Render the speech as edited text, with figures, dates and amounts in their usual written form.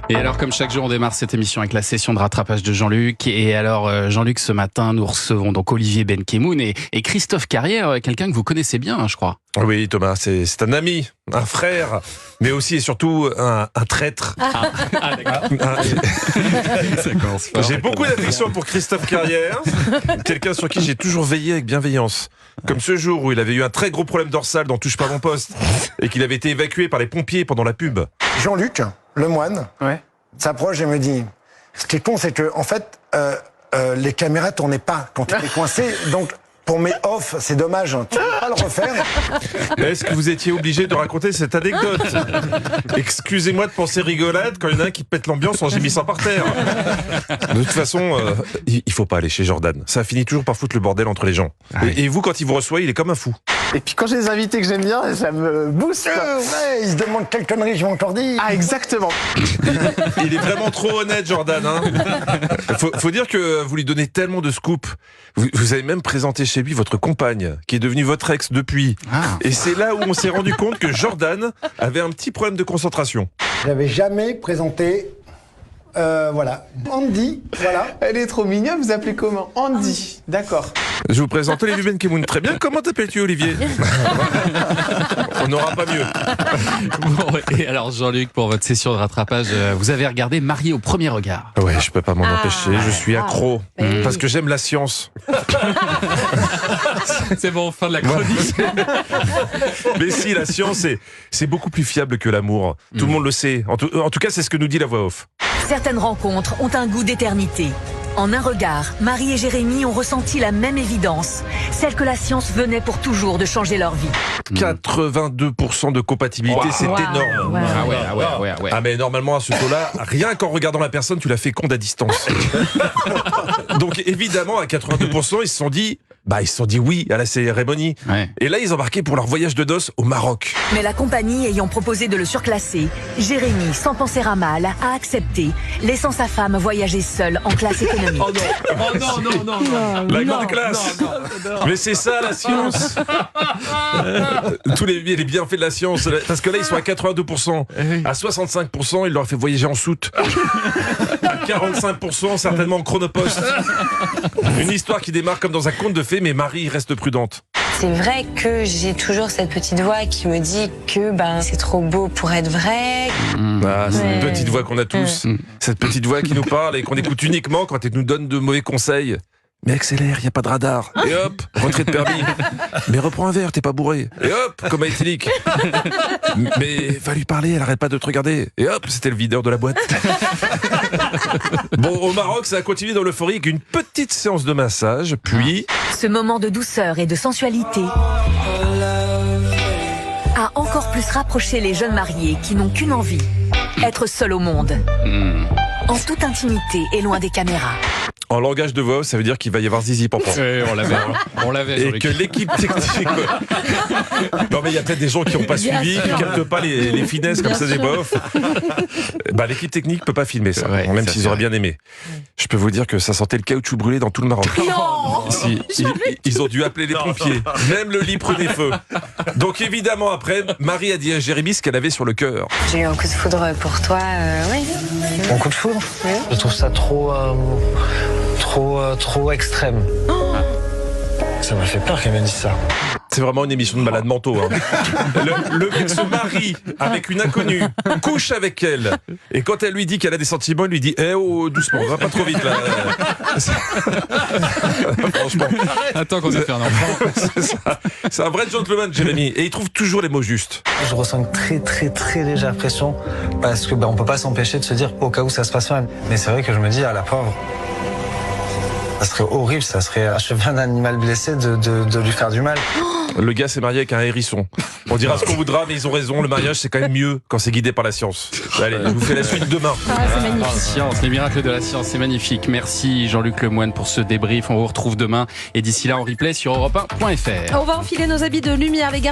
Et alors, comme chaque jour, on démarre cette émission avec la session de rattrapage de Jean-Luc. Et alors, Jean-Luc, ce matin, nous recevons donc Olivier Benkemoun et Christophe Carrière, quelqu'un que vous connaissez bien, hein, je crois. Oui, Thomas, c'est un ami, un frère, mais aussi et surtout un traître. J'ai beaucoup d'affection pour Christophe Carrière, quelqu'un sur qui j'ai toujours veillé avec bienveillance. Comme ce jour où il avait eu un très gros problème dorsal dans Touche pas mon poste et qu'il avait été évacué par les pompiers pendant la pub. Jean-Luc Lemoine s'approche et me dit, ce qui est con, c'est que en fait, les caméras tournaient pas quand tu étais coincé, donc pour mes off, c'est dommage, tu peux pas le refaire. Est-ce que vous étiez obligé de raconter cette anecdote? Excusez-moi de penser rigolade quand il y en a un qui pète l'ambiance en gémissant par terre. De toute façon, il faut pas aller chez Jordan. Ça finit toujours par foutre le bordel entre les gens. Et vous, quand il vous reçoit, il est comme un fou. Et puis quand j'ai des invités que j'aime bien, ça me booste. Ouais, il se demande quelle connerie je vais encore dire. Ah, exactement. Il est vraiment trop honnête, Jordan. Hein. Faut dire que vous lui donnez tellement de scoops. Vous avez même présenté chez lui votre compagne, qui est devenue votre ex depuis. Et c'est là où on s'est rendu compte que Jordan avait un petit problème de concentration. J'avais jamais présenté... voilà. Andy, voilà. Elle est trop mignonne, vous appelez comment? Andy. D'accord. Je vous présente Olivier Benkemoun. Très bien, comment t'appelles-tu, Olivier? On n'aura pas mieux. Bon, et alors, Jean-Luc, pour votre session de rattrapage, vous avez regardé Marié au premier regard. Ouais, je peux pas m'en empêcher, je suis accro. Parce que j'aime la science. C'est bon, fin de la chronique. Mais si, la science, c'est beaucoup plus fiable que l'amour. Tout le monde le sait. En tout cas, c'est ce que nous dit la voix off. Certaines rencontres ont un goût d'éternité. En un regard, Marie et Jérémy ont ressenti la même évidence, celle que la science venait pour toujours de changer leur vie. 82% de compatibilité, c'est énorme. Ah mais normalement à ce taux-là, rien qu'en regardant la personne, tu la fécondes à distance. Donc évidemment à 82%, ils se sont dit oui à la cérémonie. Et là ils embarquaient pour leur voyage de noces au Maroc. Mais la compagnie ayant proposé de le surclasser, Jérémy, sans penser à mal, a accepté, laissant sa femme voyager seule en classe économique. Non. La grande classe. Mais c'est ça la science. Tous les bienfaits de la science. Parce que là ils sont à 82%. À 65%, il leur a fait voyager en soute. À 45%, certainement en chronopost. Une histoire qui démarre comme dans un conte de fées, mais Marie reste prudente. C'est vrai que j'ai toujours cette petite voix qui me dit que c'est trop beau pour être vrai. C'est une petite voix qu'on a tous. Cette petite voix qui nous parle et qu'on écoute uniquement quand elle nous donne de mauvais conseils. Mais accélère, il n'y a pas de radar. Et hop, retrait de permis. Mais reprends un verre, t'es pas bourré. Et hop, comme à éthylique. Mais va lui parler, elle arrête pas de te regarder. Et hop, c'était le videur de la boîte. Bon, au Maroc, ça a continué dans l'euphorie avec une petite séance de massage, puis... Ce moment de douceur et de sensualité a encore plus rapproché les jeunes mariés qui n'ont qu'une envie, être seuls au monde. En toute intimité et loin des caméras. En langage de voix, ça veut dire qu'il va y avoir zizi pampan. On l'avait. Et que l'équipe technique... Non mais il y a peut-être des gens qui n'ont pas suivi, qui ne captent pas les finesses comme ça des bofs. L'équipe technique peut pas filmer ça, même s'ils auraient bien aimé. Je peux vous dire que ça sentait le caoutchouc brûlé dans tout le Maroc. Non. Ils ont dû appeler les pompiers. Même le lit prenait feu. Donc évidemment après, Marie a dit à Jérémy ce qu'elle avait sur le cœur. J'ai eu un coup de foudre pour toi, oui. Un coup de foudre? Je trouve ça trop extrême. Ça m'a fait peur qu'elle me dise ça. C'est vraiment une émission de malades mentaux. Hein. Le mec se marie avec une inconnue, couche avec elle, et quand elle lui dit qu'elle a des sentiments, il lui dit doucement, va pas trop vite là. Franchement. Attends qu'on ait fait un enfant. C'est un vrai gentleman, Jérémy, et il trouve toujours les mots justes. Je ressens une très très très légère pression parce que on peut pas s'empêcher de se dire au cas où ça se passe mal. Mais c'est vrai que je me dis la pauvre. Ça serait horrible, ça serait achever un animal blessé de lui faire du mal. Le gars s'est marié avec un hérisson. On dira ce qu'on voudra, mais ils ont raison, le mariage c'est quand même mieux quand c'est guidé par la science. Allez, je vous fais la suite demain. C'est magnifique. Science, les miracles de la science, c'est magnifique. Merci Jean-Luc Lemoine pour ce débrief. On vous retrouve demain et d'ici là en replay sur europe1.fr. On va enfiler nos habits de lumière, les garçons.